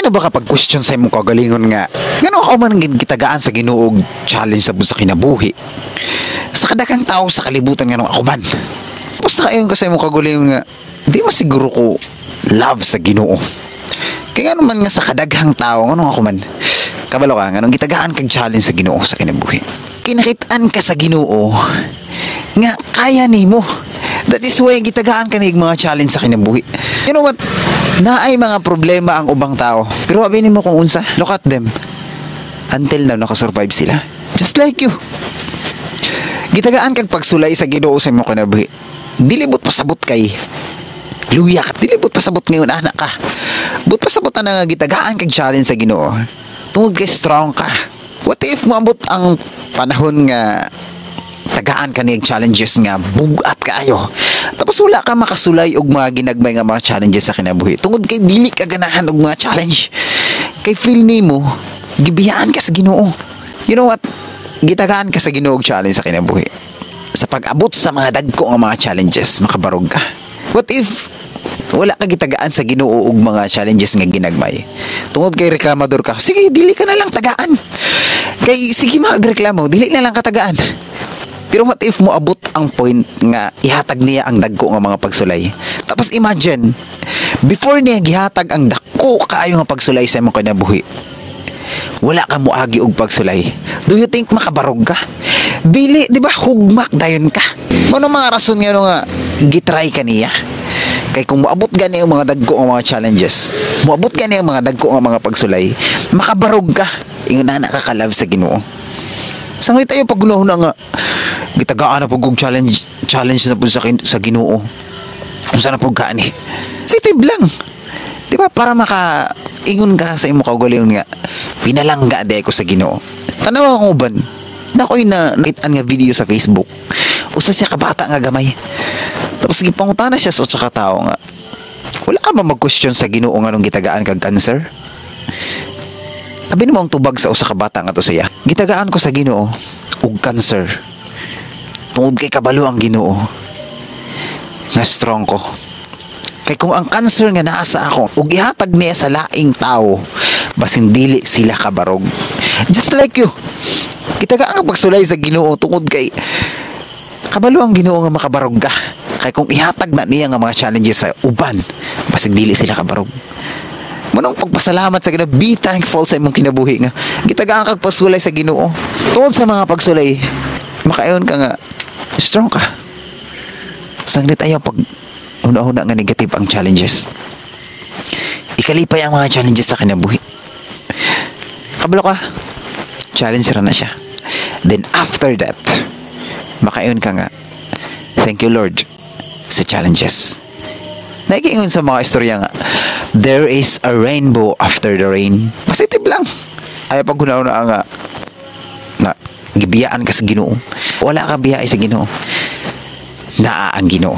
na ba kapag question sa imong kagalingon nga ngano ako man gitagaan sa Ginoo challenge sa kinabuhi sa kadakang tao sa kalibutan nga ako man. Basta kayon kasi imong kagalingon nga di masiguro ko love sa Ginoo. Kaya nga naman nga sa kadaghang tao ngano ako man kabalo ka nganong gitagaan kag challenge sa Ginoo sa kinabuhi. Kinakitaan ka sa Ginoo nga kaya nimo. That is why gitagaan ka nig mga challenge sa kinabuhi. You know what? Naay mga problema ang ubang tao. Pero abinin mo kung unsa, look at them. Until now, nakasurvive sila. Just like you. Gitagaan kag pagsulay sa Ginoo sa imong kinabuhi. Dilibot pasabot kay. Luya ka. Dilibot pasabot ngayon, anak ka. But pasabot na nga gitagaan kag challenge sa Ginoo. Tungod kay strong ka. What if maabot ang panahon nga tagaan ka niyang challenges nga bugat kaayo tapos wala ka makasulay og mga ginagmay nga mga challenges sa kinabuhi tungod kay dili ka ganahan og mga challenge kay feel nimo gibiyaan ka sa Ginoo. You know what, gitagaan ka sa Ginoo og challenge sa kinabuhi sa pag-abot sa mga dagko nga mga challenges makabarog ka. What if wala ka gitagaan sa Ginoo og mga challenges nga ginagmay tungod kay reklamador ka, sige dili ka na lang tagaan kay sige magreklamo dili na lang katagaan. Pero what if mo abot ang point nga ihatag niya ang dagko nga mga pagsulay? Tapos imagine, before niya gihatag ang dagko kaayo nga pagsulay sa imong kinabuhi, wala ka moagi og pagsulay. Do you think makabarog ka? Dili, di ba hugmak dayon ka? Ano mga rason nga gitry ka niya? Kay kung moabot gani ang mga dagko nga mga challenges, moabot gani ang mga dagko nga mga pagsulay, makabarog ka. Ingon na nakakalove sa Ginoo. Sanglit tayo paggunahon na nga gitagaan na pag challenge na po sa Ginoo kung saan na po gaani sitib lang di ba para makaingon ka sa imo kaugalingon nga pinalangga di ko sa Ginoo. Tanawa ang uban na ko'y nakitaan nga video sa Facebook usa siya kabata nga gamay tapos gipangutana siya sa katao nga wala ka ba mag-question sa Ginoo nga nung gitagaan kag cancer. Sabi mo ang tubag sa usa ka bata nga to siya. Gitagaan ko sa Ginoo og cancer. Tungod kay kabalo ang Ginoo. Nga strong ko. Kay kung ang cancer nga naa sa ako ug ihatag niya sa laing tao, basin dili sila kabarog. Just like you. Gitagaan ang pagsulay sa Ginoo tungod kay kabalo ang Ginoo nga makabarog ka. Kay kung ihatag na niya nga mga challenges sa uban, basin dili sila kabarog. Manong pagpasalamat sa Ginoo, be thankful sa imong kinabuhi nga gitagaan kag pagsulay sa Ginoo. Tungod sa mga pagsulay, makayon ka nga strong ka. Sanglit ayaw pag una-una nga negative ang challenges. Ikalipay ang mga challenges sa kinabuhi. Kabalo ka, challenge ra na siya. Then after that, makayon ka nga thank you Lord sa challenges. Nakikingon sa mga istorya nga there is a rainbow after the rain. Positive lang. Ay pag una nga na gibiyaan ka sa Ginoo. Wala ka biya sa Ginoo. Naa ang Ginoo.